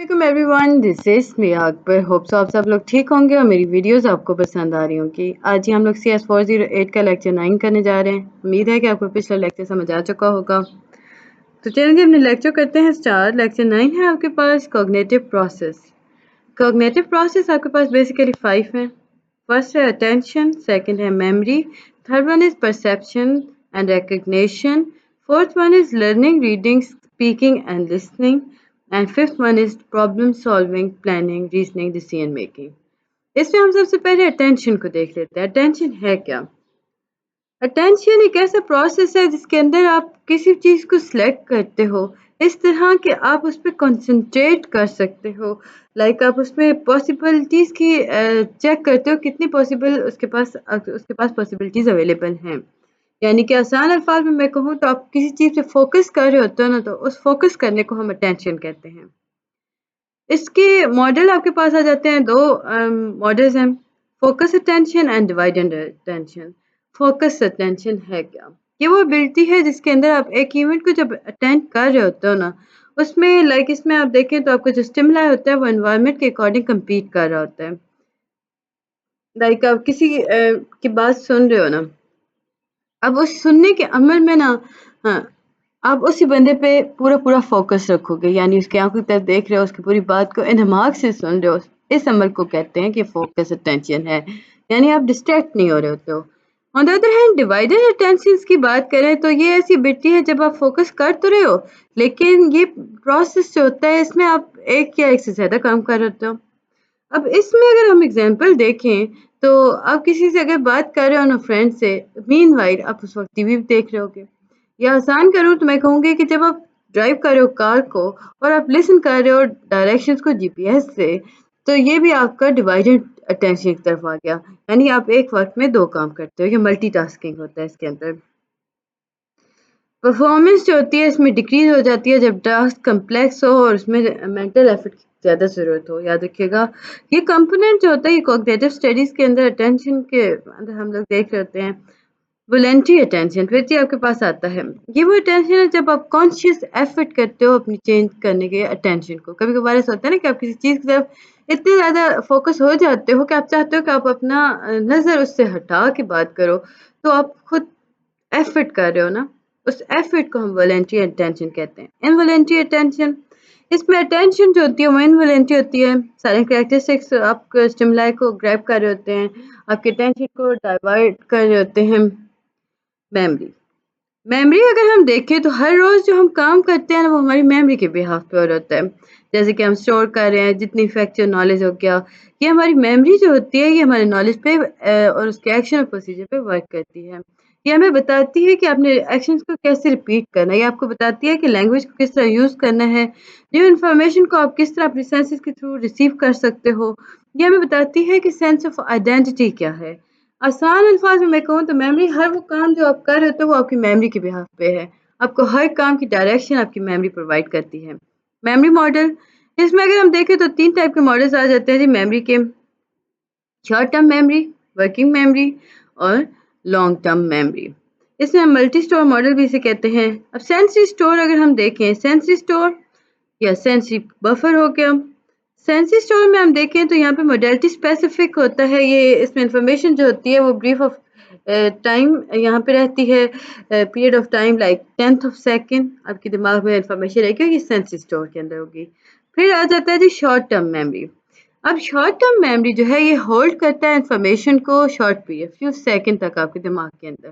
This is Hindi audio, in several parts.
वालेकुम everyone, this is me Akbar. Hope so आप सब लोग ठीक होंगे और मेरी वीडियोस आपको पसंद आ रही होंगी। आज ही हम लोग CS408 का लेक्चर 9 करने जा रहे हैं। उम्मीद है कि आपको पिछला लेक्चर समझ आ चुका होगा। तो चलिए अपने लेक्चर करते हैं स्टार्ट। लेक्चर 9 है आपके पास कॉग्निटिव प्रोसेस। कॉग्निटिव प्रोसेस आपके पास बेसिकली 5 है। फर्स्ट है अटेंशन, सेकंड है memory, third one is perception and recognition, fourth one is learning, reading, speaking and listening, and fifth one is problem solving, planning, reasoning, decision making. इसमें हम सबसे पहले अटेंशन को देख लेते हैं। अटेंशन है क्या? अटेंशन एक ऐसा प्रोसेस है जिसके अंदर आप किसी चीज़ को सिलेक्ट करते हो इस तरह कि आप उस पर कंसंट्रेट कर सकते हो। लाइक आप उसमें पॉसिबिलिटीज़ की चेक करते हो कितनी पॉसिबल उसके पास पॉसिबिलिटीज़ अवेलेबल हैं। यानी कि आसान अल्फाज में मैं कहूँ तो आप किसी चीज़ पे फोकस कर रहे होते हो ना, तो उस फोकस करने को हम अटेंशन कहते हैं। इसके मॉडल आपके पास आ जाते हैं। दो मॉडल्स हैं, focus attention and divided attention. Focus attention है क्या? ये वो एबिलिटी है जिसके अंदर आप एक इवेंट को जब अटेंड कर रहे होते हो ना, उसमें लाइक इसमें आप देखें तो आपका जो स्टिमुलाई होता है वो एनवायरनमेंट के अकॉर्डिंग compete कर रहा होता है। लाइक आप किसी की बात सुन रहे हो ना, अब उस सुनने के अमल में ना, हाँ, आप उसी बंदे पे पूरा फोकस रखोगे, यानी उसकी आंखों की तरफ देख रहे हो, उसकी पूरी बात को दिमाग से सुन रहे हो। इस अमल को कहते हैं कि फोकस अटेंशन है, यानी आप डिस्ट्रैक्ट नहीं हो रहे होते हो। On the other hand divided attention की बात करें तो ये ऐसी बिट्टी है जब आप फोकस कर तो रहे हो, लेकिन ये प्रोसेस जो होता है इसमें आप एक या एक से ज्यादा काम कर रहे होते हो। अब इसमें अगर हम एग्जांपल देखें तो आप किसी से अगर बात कर रहे हो ना, फ्रेंड से, मीनवाइल आप उस वक्त टीवी देख रहे होगे। या आसान करूँ तो मैं कहूँगी कि जब आप ड्राइव कर रहे हो कार को और आप लिसन कर रहे हो डायरेक्शंस को जीपीएस से, तो ये भी आपका डिवाइडेड अटेंशन की तरफ आ गया। यानी आप एक वक्त में दो काम करते हो, ये मल्टीटास्किंग होता है इसके अंदर। परफॉर्मेंस जो होती है इसमें डिक्रीज हो जाती है जब टास्क कम्प्लेक्स हो और उसमें मेंटल एफर्ट की ज़्यादा ज़रूरत हो। याद रखिएगा, ये कंपोनेंट जो होता है ये कॉग्निटिव स्टडीज़ के अंदर अटेंशन के अंदर हम लोग देख रहे होते हैं। वॉलंटरी अटेंशन फिर जी आपके पास आता है। ये वो अटेंशन है जब आप कॉन्शियस एफर्ट करते हो अपनी चेंज करने के अटेंशन को। कभी कभार ऐसा होता है ना कि आप किसी चीज़ की तरफ इतने ज़्यादा फोकस हो जाते हो कि आप चाहते हो कि आप अपना नज़र उससे हटा के बात करो, तो आप खुद एफर्ट कर रहे हो ना, उस एफर्ट को हम वॉलंटरी अटेंशन कहते हैं। इनवॉलंटरी अटेंशन, इसमें अटेंशन जो होती है वो इनवॉलंटरी होती है। सारे कैरेक्टरिस्टिक्स आप स्टिमुलाई को ग्रैब कर रहे होते हैं, आपके अटेंशन को डाइवर्ट कर रहे होते हैं। मेमोरी, मेमोरी अगर हम देखें तो हर रोज़ जो हम काम करते हैं ना वो हमारी मेमोरी के बिहाफ पे हो रहा होता है। जैसे कि हम स्टोर कर रहे हैं जितनी फैक्चुअल नॉलेज हो गया, ये हमारी मेमोरी जो होती है ये हमारे नॉलेज पे और उसके एक्शन और प्रोसीजर पे वर्क करती है। ये हमें बताती है कि आपने एक्शंस को कैसे रिपीट करना है। ये आपको बताती है कि लैंग्वेज को किस तरह यूज़ करना है, न्यू इन्फॉर्मेशन को आप किस तरह अपने सेंसेस के थ्रू रिसीव कर सकते हो। ये हमें बताती है कि सेंस ऑफ आइडेंटिटी क्या है। आसान अल्फाज में मैं कहूँ तो मेमोरी हर वो काम जो आप कर रहे हो वो आपकी मेमोरी के बिहाफ पे है। आपको हर काम की डायरेक्शन आपकी मेमोरी प्रोवाइड करती है। मेमोरी मॉडल, इसमें अगर हम देखें तो 3 टाइप के मॉडल्स आ जाते हैं जी मेमोरी के। Short term memory, working memory और लॉन्ग टर्म मेमोरी। इसमें हम मल्टी स्टोर मॉडल भी इसे कहते हैं। अब सेंसरी स्टोर अगर हम देखें, सेंसरी स्टोर या सेंसरी बफर हो गया। सेंसरी स्टोर में हम देखें तो यहाँ पे मोडेलिटी स्पेसिफिक होता है। ये इसमें इंफॉर्मेशन जो होती है वो ब्रीफ ऑफ टाइम यहाँ पे रहती है, period of time like 10th of second आपके दिमाग में इंफॉर्मेशन रहेगी, ये सेंसरी स्टोर के अंदर होगी। फिर आ जाता है जी शॉर्ट टर्म मेमोरी। अब शॉर्ट टर्म मेमोरी जो है ये होल्ड करता है इंफॉर्मेशन को शॉर्ट पीरियड, फ्यू सेकंड तक आपके दिमाग के अंदर।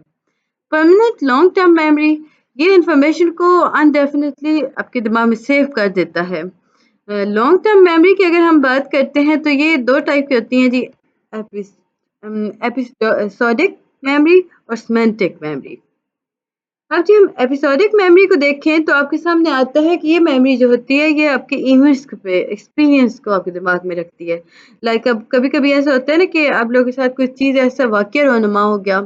परमानेंट लॉन्ग टर्म मेमोरी, ये इंफॉर्मेशन को अनडेफिनेटली आपके दिमाग में सेव कर देता है। लॉन्ग टर्म मेमोरी की अगर हम बात करते हैं तो ये 2 टाइप की होती हैं जी, एपिसोडिक मेमोरी और सिमेंटिक मेमोरी। अब जी हम एपिसोडिक मेमोरी को देखें तो आपके सामने आता है कि ये मेमोरी जो होती है ये आपके इवेंट्स पे एक्सपीरियंस को आपके दिमाग में रखती है। लाइक अब कभी-कभी ऐसा होता है ना कि आप लोगों के साथ कोई चीज़ ऐसा वाक़या रूनुमा हो गया,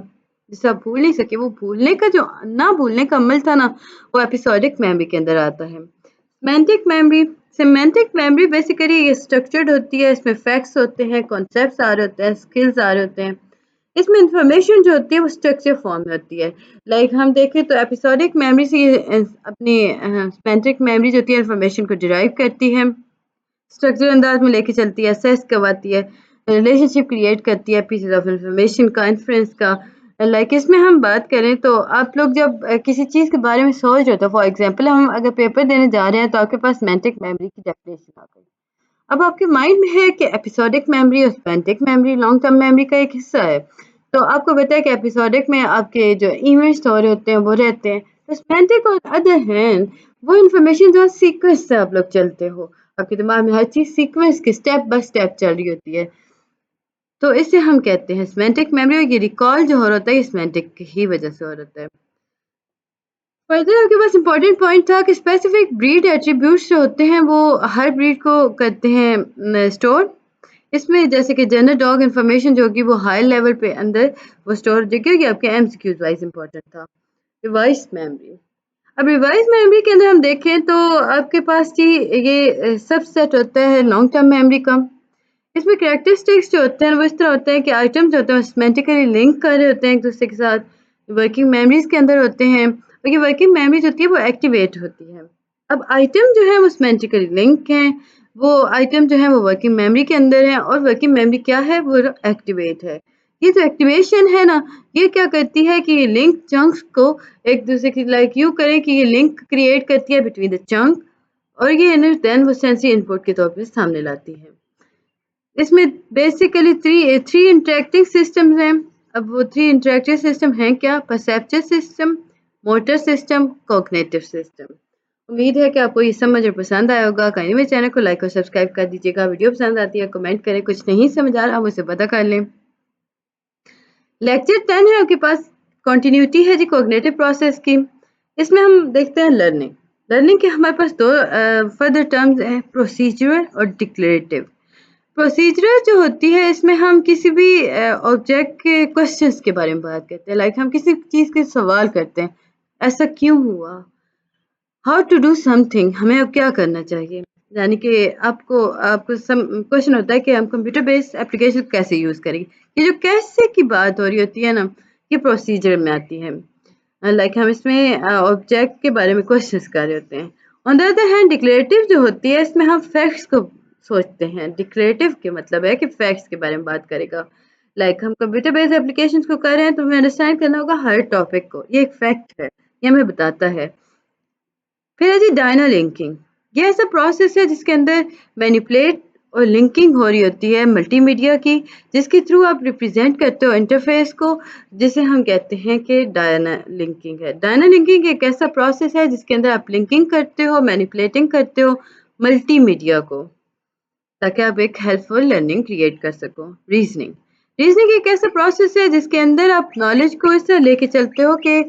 जिसे आप भूल नहीं सके, वो भूलने का जो ना भूलने का अमल था ना, वो एपिसोडिक मेमोरी के अंदर आता है। Semantic memory, semantic memory basically ये स्ट्रक्चर्ड होती है, इसमें फैक्ट्स होते हैं, कॉन्सेप्ट्स आ रहे होते हैं, स्किल्स आ रहे होते हैं। इसमें इंफॉर्मेशन जो होती है वो स्ट्रक्चर फॉर्म में होती है। लाइक हम देखें तो एपिसोडिक मेमोरी से ये अपनी सिमेंटिक मेमोरी जो होती है इंफॉर्मेशन को डिराइव करती है। स्ट्रक्चर अंदाज में लेके चलती है, असेस करवाती है, रिलेशनशिप क्रिएट करती है पीसेस ऑफ इंफॉर्मेशन का, इन्फ्लुएंस का। लाइक इसमें हम बात करें तो आप लोग जब किसी चीज़ के बारे में सोच रहे हो तो फॉर एग्जांपल हम अगर पेपर देने जा रहे हैं तो आपके पास सेमेंटिक मेमोरी की डेफिनेशन आ गई। अब आपके माइंड में है कि एपिसोडिक मेमोरी और semantic memory long term memory का एक हिस्सा है। तो आपको पता है कि एपिसोडिक में आपके जो इवेंट्स हो रहे होते हैं वो रहते हैं, तो सेमेंटिक ऑन अदर हैंड वो इन्फॉर्मेशन जो सीक्वेंस से आप लोग चलते हो, आपके दिमाग में हर चीज़ सीक्वेंस के स्टेप बाय स्टेप चल रही होती है। तो इसे हम कहते हैं सेमेंटिक मेमोरी, और ये रिकॉल जो हो रहा होता है ये सेमेंटिक की ही वजह से हो रहा होता है। फर्दर आपके पास इंपॉर्टेंट पॉइंट था कि स्पेसिफिक ब्रीड एट्रीब्यूट्स जो होते हैं वो हर ब्रीड को करते हैं स्टोर। इसमें जैसे कि जनरल डॉग इन्फॉर्मेशन जो होगी वो हाई लेवल पे अंदर वो स्टोर हो जाएगी, कि आपके एमसीक्यूज वाइज इंपॉर्टेंट था। रिवाइज मेमोरी, अब रिवाइज मेमोरी के अंदर हम देखें तो आपके पास जी ये सबसेट होता है लॉन्ग टर्म मेमोरी का। इसमें कैरेक्टरिस्टिक्स जो होते हैं वो इस तरह होते हैं कि आइटम्स जो होते हैं सिमेंटिकली लिंक कर रहे होते हैं एक दूसरे के साथ, वर्किंग मेमोरीज के अंदर होते हैं, और ये वर्किंग मेमोरीज होती है वो एक्टिवेट होती है। अब आइटम जो है वो सिमेंटिकली लिंक हैं, वो आइटम जो है वो वर्किंग मेमोरी के अंदर है, और वर्किंग मेमोरी क्या है वो एक्टिवेट है। ये जो एक्टिवेशन है ना, ये क्या करती है कि ये लिंक चंक्स को एक दूसरे की लाइक यूँ करें कि ये लिंक क्रिएट करती है बिटवीन द चंक, और ये देन वो सेंसरी इनपुट के तौर पे सामने लाती है। इसमें बेसिकली थ्री इंटरेक्टिंग सिस्टम्स हैं। अब वो थ्री इंटरेक्टिव सिस्टम हैं क्या? Perceptive system, motor system, cognitive system. उम्मीद है कि आपको ये समझ और पसंद आया होगा। काइंडली मेरे चैनल को लाइक और सब्सक्राइब कर दीजिएगा। वीडियो पसंद आती है कमेंट करें, कुछ नहीं समझ आ रहा मुझसे पता कर लें। लेक्चर 10 है आपके पास, कंटिन्यूटी है जी कॉग्निटिव प्रोसेस की। इसमें हम देखते हैं लर्निंग। लर्निंग के हमारे पास दो फर्दर टर्म्स हैं, प्रोसीजरल और डिक्लेरेटिव। प्रोसीजरल जो होती है इसमें हम किसी भी ऑब्जेक्ट के क्वेश्चंस के बारे में बात करते हैं, लाइक हम किसी चीज़ के सवाल करते हैं, ऐसा क्यों हुआ, हाउ टू डू समथिंग, हमें अब क्या करना चाहिए। यानी कि आपको आपको सम क्वेश्चन होता है कि हम कंप्यूटर बेस्ड एप्लीकेशन कैसे यूज़ करेंगे। ये जो कैसे की बात हो रही होती है ना, ये प्रोसीजर में आती है। लाइक हम इसमें ऑब्जेक्ट के बारे में क्वेश्चंस कर रहे होते हैं। On the other hand declarative जो होती है इसमें हम फैक्ट्स को सोचते हैं। डिक्लेरेटिव के मतलब है कि फैक्ट्स के बारे में बात करेगा। लाइक हम कंप्यूटर बेस्ड एप्लीकेशन को कर रहे हैं तो हमें अंडरस्टैंड करना होगा हर टॉपिक को, ये एक फैक्ट है, ये हमें बताता है। फिर है जी डायना लिंकिंग। ये ऐसा प्रोसेस है जिसके अंदर मैनिपुलेट और लिंकिंग हो रही होती है मल्टीमीडिया की, जिसके थ्रू आप रिप्रेजेंट करते हो इंटरफेस को, जिसे हम कहते हैं कि डायना लिंकिंग है। डायना लिंकिंग एक ऐसा प्रोसेस है जिसके अंदर आप लिंकिंग करते हो, मैनिपुलेटिंग करते हो मल्टीमीडिया को, ताकि आप एक हेल्पफुल लर्निंग क्रिएट कर सको। रीजनिंग, रीजनिंग एक ऐसा प्रोसेस है जिसके अंदर आप नॉलेज को इस तरह लेके चलते हो कि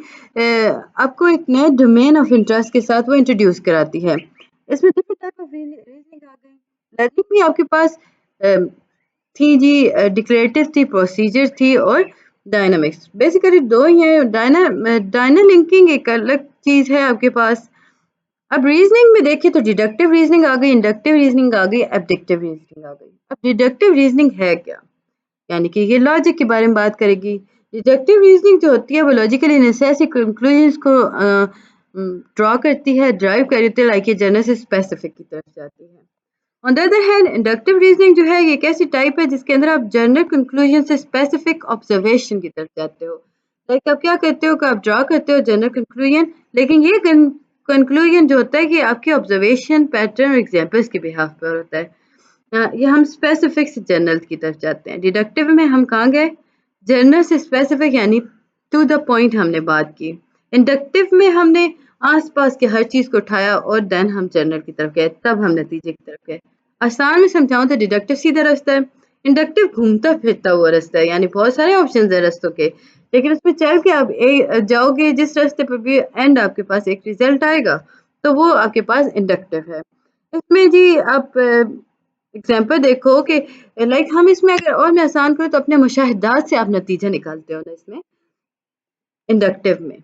आपको एक नए डोमेन ऑफ इंटरेस्ट के साथ वो इंट्रोड्यूस कराती है। इसमें डिफरेंट टाइप ऑफ रीजनिंग आ गई। लर्निंग भी आपके पास थी जी, डिक्लेरेटिव थी, प्रोसीजर थी, और डायनामिक्स। बेसिकली दो ही हैं। डायना लिंकिंग एक अलग चीज़ है आपके पास। अब रीजनिंग में देखें तो डिडक्टिव रीजनिंग आ गई, इंडक्टिव रीजनिंग आ गई, एब्डक्टिव रीजनिंग आ गई। अब डिडक्टिव रीजनिंग है क्या? यानी कि ये लॉजिक के बारे में बात करेगी। डिडक्टिव रीजनिंग जो होती है वो लॉजिकली नेसेसरी कंक्लूजन्स को ड्रॉ करती है, ड्राइव करती है, लाइक ये जनरल से स्पेसिफिक की तरफ जाती है। On the other hand inductive reasoning जो है ये एक ऐसी टाइप है जिसके अंदर आप जनरल कंक्लूजन से स्पेसिफिक ऑब्जर्वेशन की तरफ जाते हो। लाइक आप क्या करते हो कि आप ड्रॉ करते हो जनरल कंक्लूजन, लेकिन ये कंक्लूजन जो होता है कि आपके ऑब्जर्वेशन पैटर्न और एग्जाम्पल्स के बिहाफ पर होता है। ये हम स्पेसिफिक से जनरल की तरफ जाते हैं। डिडक्टिव में हम कहाँ गए? जनरल से स्पेसिफिक, यानी टू द पॉइंट हमने बात की। इंडक्टिव में हमने आसपास के हर चीज़ को उठाया और देन हम जनरल की तरफ गए, तब हम नतीजे की तरफ गए। आसान में समझाऊं तो डिडक्टिव सीधा रास्ता है, इंडक्टिव घूमता फिरता हुआ रास्ता है, यानी बहुत सारे ऑप्शन है रास्तों के, लेकिन उसमें चल के आप जाओगे जिस रास्ते पर भी एंड आपके पास एक रिजल्ट आएगा, तो वो आपके पास इंडक्टिव है। इसमें जी आप एग्जाम्पल देखो कि लाइक हम इसमें अगर और मैं आसान करूँ तो अपने मुशाहिदात से आप नतीजा निकालते हो ना इसमें, इंडक्टिव में।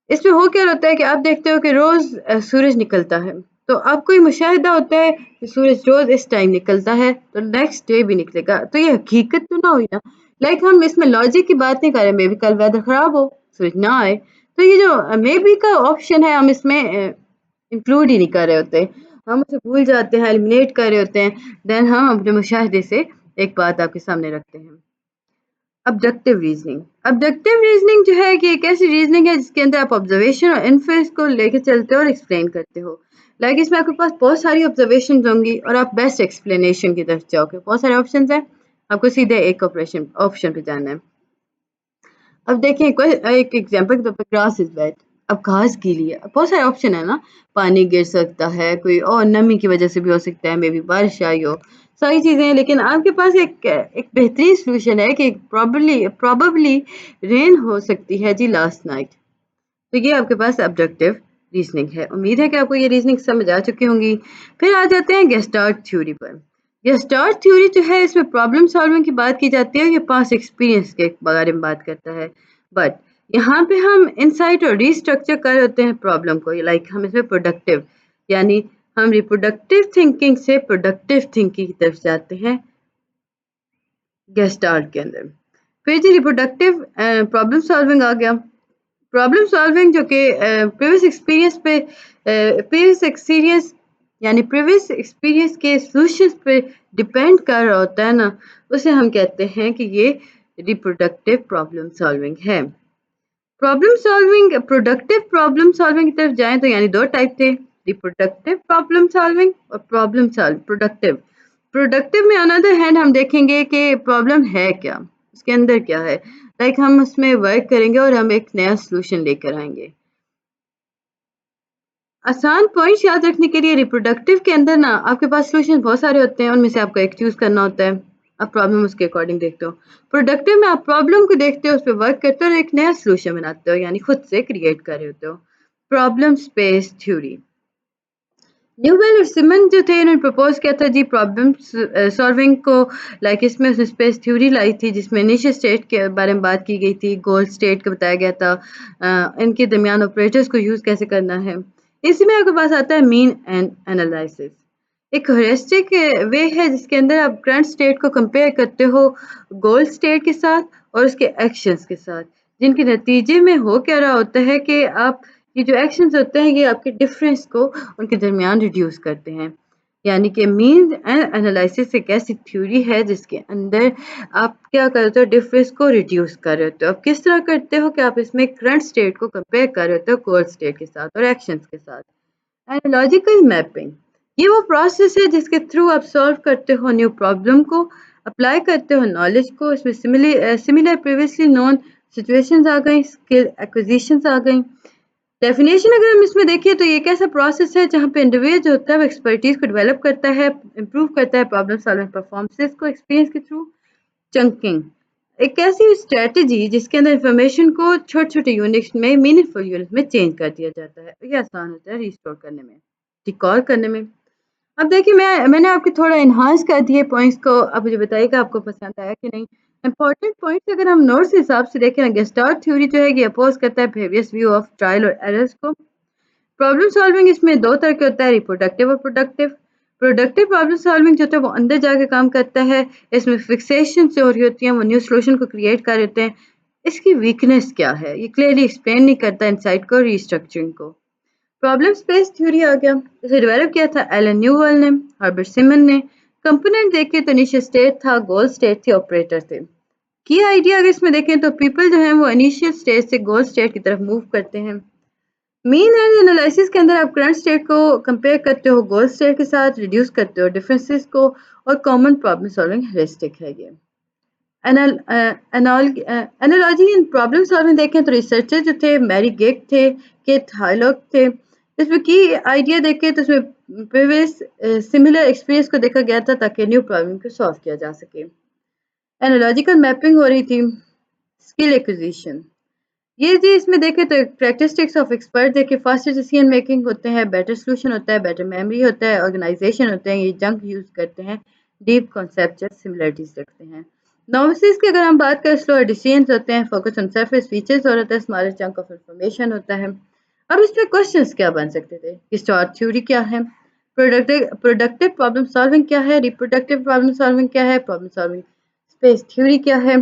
इसमें हो क्या होता है कि आप देखते हो कि रोज़ सूरज निकलता है, तो आपको ये मुशाहिदा होता है कि सूरज रोज़ इस टाइम निकलता है तो नेक्स्ट डे भी निकलेगा, तो ये हकीकत तो ना हुई ना। लाइक हम इसमें लॉजिक की बात नहीं कर रहे, मे बी कल वेदर ख़राब हो, सूरज ना आए, तो ये जो मे बी का ऑप्शन है हम इसमें इंक्लूड ही नहीं कर रहे होते। हम उसे भूल जाते हैं, एलिमिनेट कर रहे होते हैं, देन हम अपने मुशाहिदे से एक बात आपके सामने रखते हैं। Objective reasoning. ऑब्जेक्टिव रीजनिंग जो है कि एक ऐसी रीजनिंग है जिसके अंदर आप ऑब्जर्वेशन और इन्फरेंस को लेके चलते हो और एक्सप्लेन करते हो। लाइक इसमें आपके पास बहुत सारी ऑब्जर्वेशन होंगी और आप बेस्ट एक्सप्लेनेशन की तरफ जाओगे। बहुत सारे ऑप्शन हैं, आपको सीधे एक ऑप्शन पे जाना है। अब देखें एक एग्जांपल के तौर पर ग्रास इज वेट। अब घास गीली है, बहुत सारे ऑप्शन है ना, पानी गिर सकता है, कोई और नमी की वजह से भी हो सकता है, मे बी बारिश आई हो, सारी चीजें हैं। लेकिन आपके पास एक बेहतरीन सोल्यूशन है कि प्रॉबली रेन हो सकती है जी लास्ट नाइट। तो ये आपके पास ऑब्जेक्टिव रीजनिंग है। उम्मीद है कि आपको ये रीजनिंग समझ आ चुकी होंगी। फिर आ जाते हैं गेस्टार्ट थ्योरी पर। गेस्टार्ट थ्योरी जो है इसमें प्रॉब्लम सॉल्विंग की बात की जाती है, ये पास्ट एक्सपीरियंस के बारे में बात करता है। बट यहाँ पे हम इंसाइट और रीस्ट्रक्चर कर होते हैं प्रॉब्लम को। लाइक हम इसमें प्रोडक्टिव यानी हम रिप्रोडक्टिव थिंकिंग से प्रोडक्टिव थिंकिंग की तरफ जाते हैं गेस्टार्ट के अंदर। फिर जी रिप्रोडक्टिव प्रॉब्लम सॉल्विंग आ गया। प्रॉब्लम सॉल्विंग जो कि प्रीवियस एक्सपीरियंस यानी प्रीवियस एक्सपीरियंस के सॉल्यूशंस पे डिपेंड कर रहा होता है ना, उसे हम कहते हैं कि ये रिप्रोडक्टिव प्रॉब्लम सॉल्विंग है। Problem solving productive problem solving की तरफ जाएं तो यानी दो टाइप थे, रिप्रोडक्टिव प्रॉब्लम सॉल्विंग और प्रॉब्लम सॉल्व प्रोडक्टिव। प्रोडक्टिव में ऑन अदर हैंड हम देखेंगे कि प्रॉब्लम है क्या, उसके अंदर क्या है। लाइक हम उसमें वर्क करेंगे और हम एक नया सोल्यूशन लेकर आएंगे। आसान पॉइंट्स याद रखने के लिए रिप्रोडक्टिव के अंदर ना आपके पास सोल्यूशन बहुत सारे होते हैं, उनमें से आपको एक चूज करना होता है। आप प्रॉब्लम उसके अकॉर्डिंग देखते हो। प्रोडक्टिव में आप प्रॉब्लम को देखते हो, उस पर वर्क करते हो और एक नया सोल्यूशन बनाते हो, यानी खुद से क्रिएट कर रहे होते हो। Problem space theory. न्यूवेल और सिमन जो थे इन्होंने प्रपोज किया था जी प्रॉब्लम सॉल्विंग को। लाइक इसमें उसने स्पेस थ्योरी लाई थी जिसमें इनिशियल स्टेट के बारे में बात की गई थी, गोल स्टेट का बताया गया था, इनके दरमियान ऑपरेटर्स को यूज़ कैसे करना है। इसी में आपके पास आता है मीन एंड एनालिसिस। एक हेरिस्टिक वे है जिसके अंदर आप करंट स्टेट को कंपेयर करते हो गोल स्टेट के साथ और उसके एक्शंस के साथ, जिनके नतीजे में हो क्या रहा होता है कि आप ये जो एक्शंस होते हैं ये आपके डिफरेंस को उनके दरमियान रिड्यूस करते हैं। यानी कि मीन एंड एनालिसिस एक ऐसी थ्योरी है जिसके अंदर आप क्या करते हो, डिफरेंस को रिड्यूस कर रहे होते हो। आप किस तरह करते हो कि आप इसमें करंट स्टेट को कंपेयर कर रहे होते हो गोल स्टेट के साथ और एक्शंस के साथ। एनालॉजिकल मैपिंग ये वो प्रोसेस है जिसके थ्रू आप सॉल्व करते हो न्यू प्रॉब्लम को, अप्लाई करते हो नॉलेज को। इसमें सिमिलर प्रीवियसली नोन सिचुएशंस आ गई, स्किल एक्विजिशंस आ गई। डेफिनेशन अगर हम इसमें देखें तो ये एक ऐसा प्रोसेस है जहाँ पे इंडिविजुअल जो होता है वो एक्सपर्टीज को डेवलप करता है, इंप्रूव करता है प्रॉब्लम सॉल्विंग परफॉर्मेंसेस को एक्सपीरियंस के थ्रू। चंकिंग एक ऐसी स्ट्रेटजी जिसके अंदर इंफॉर्मेशन को छोटे छोटे यूनिट्स में मीनिंगफुल यूनिट में चेंज कर दिया जाता है। ये आसान होता है रिस्टोर करने में, रिकॉल करने में। अब देखिए मैंने आपके थोड़ा एनहांस कर दिए पॉइंट्स को। अब मुझे बताइएगा आपको पसंद आया कि नहीं। इंपॉर्टेंट पॉइंट्स अगर हम नोट्स के हिसाब से देखें ना, गेस्टार्ट थ्योरी जो है ये अपोज करता है प्रीवियस व्यू ऑफ ट्रायल और एरर्स को। प्रॉब्लम सॉल्विंग इसमें दो तरह के होता है, रिप्रोडक्टिव और प्रोडक्टिव। प्रोडक्टिव प्रॉब्लम सॉल्विंग जो होता है वो अंदर जाके काम करता है, इसमें फिक्सेशन से हो रही होती है, वो न्यू सोल्यूशन को क्रिएट कर देते हैं। इसकी वीकनेस क्या है ये क्लियरली एक्सप्लेन नहीं करता इनसाइट को, रीस्ट्रक्चरिंग को। प्रॉब्लम स्पेस थ्योरी आ गया, इसे डेवलप किया था एलन न्यूवेल ने, हर्बर्ट सिमन ने। कंपोनेंट देखें तो इनिशियल स्टेट था, गोल स्टेट थी, ऑपरेटर थे। की आइडिया अगर इसमें देखें तो पीपल जो है वो इनिशियल स्टेट से गोल स्टेट की तरफ मूव करते हैं। मीन एंड एनालिसिस के अंदर आप करंट स्टेट को कंपेयर करते हो गोल स्टेट के साथ, रिड्यूस करते हो डिफरेंसेस को, और कॉमन प्रॉब्लम सॉल्विंग हेरिस्टिक है ये। एनालॉजी इन प्रॉब्लम सॉल्विंग देखें तो रिसर्चर जो थे मैरी गेक थे, केट हाइलॉक थे। इसमें की आइडिया देखें तो इसमें प्रीवियस सिमिलर एक्सपीरियंस को देखा गया था ताकि न्यू प्रॉब्लम को सॉल्व किया जा सके। एनालॉजिकल मैपिंग हो रही थी। स्किल एक्विजिशन ये जी इसमें देखें तो कैरेक्टरिस्टिक्स ऑफ एक्सपर्ट देखें, फास्टर डिसीजन मेकिंग होते हैं, बेटर सोल्यूशन होता है, बेटर मेमोरी होता है, ऑर्गेनाइजेशन होते हैं, ये जंक यूज करते हैं, डीप कॉन्सेप्चुअल सिमिलरिटीज रखते हैं। नॉविसेस की अगर हम बात करें स्लो डिसीजंस होते हैं, फोकस ऑन सरफेस फीचर्स और होता है, स्मॉलर चंक ऑफ इंफॉर्मेशन होता है। अब इसमें क्वेश्चंस क्या बन सकते थे कि स्टार थ्योरी क्या है, प्रोडक्टिव प्रॉब्लम सॉल्विंग क्या है, रिप्रोडक्टिव प्रॉब्लम सॉल्विंग क्या है, प्रॉब्लम सॉल्विंग स्पेस थ्योरी क्या है।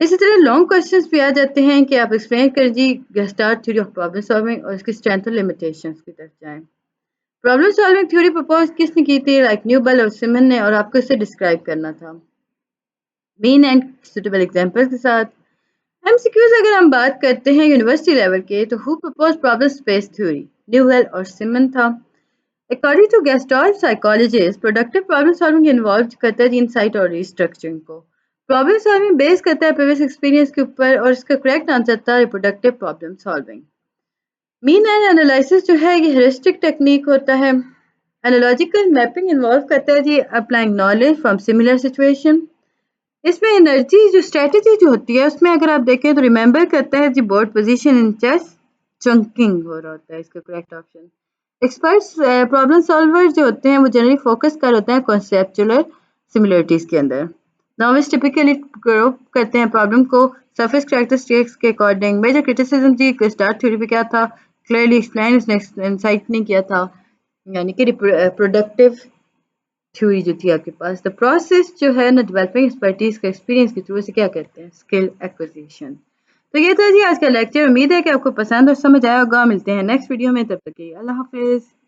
इसी तरह लॉन्ग क्वेश्चंस भी आ जाते हैं कि आप एक्सप्लेन कर जी gestalt theory of problem solving और इसकी स्ट्रेंथ और लिमिटेशंस की तरफ जाएं। प्रॉब्लम सॉल्विंग थ्योरी प्रपोज किसने की थी? लाइक न्यूबल और सिमन ने, और आपको इसे डिस्क्राइब करना था मेन एंड सुटेबल एग्जांपल्स के साथ। एमसीक्यूज अगर हम बात करते हैं यूनिवर्सिटी लेवल के, तो who propose problem space theory? Newell और सिमन था। According to gestalt psychologist, productive problem solving involve करता है इनसाइट और रिस्ट्रक्चरिंग को। प्रॉब्लम सॉल्विंग बेस करता है प्रीवियस एक्सपीरियंस के ऊपर, और इसका करेक्ट आंसर था reproductive problem solving. Mean and analysis जो है ये हेरिस्टिक टेक्निक होता है। एनालॉजिकल मैपिंग इन्वॉल्व करता है जी applying knowledge from similar situation. इसमें एनर्जी जो स्ट्रेटजी जो होती है उसमें अगर आप देखें तो रिमेंबर करता है जी board position in chess, chunking हो रहा होता है इसका correct option. Experts problem solver जो होते हैं वो जनरली फोकस कर होते हैं कॉन्सेप्चुअल सिमिलरिटीज के अंदर। नॉविस टिपिकली ग्रुप करते हैं प्रॉब्लम को सरफेस कैरेक्टरिस्टिक्स के अकॉर्डिंग। मेजर क्रिटिसिज्म जी स्टार्ट थ्योरी पे क्या था? क्लियरली एक्सप्लेन, इसने इंसाइट नहीं किया था, यानी कि प्रोडक्टिव थ्योरी जो थी आपके पास। द प्रोसेस जो है ना डेवलपिंग एक्सपर्टीज का एक्सपीरियंस के थ्रू इसे क्या कहते हैं? Skill acquisition. तो ये था जी आज का लेक्चर। उम्मीद है कि आपको पसंद और समझ आया होगा। मिलते हैं नेक्स्ट वीडियो में, तब तक के लिए अल्लाह हाफिज।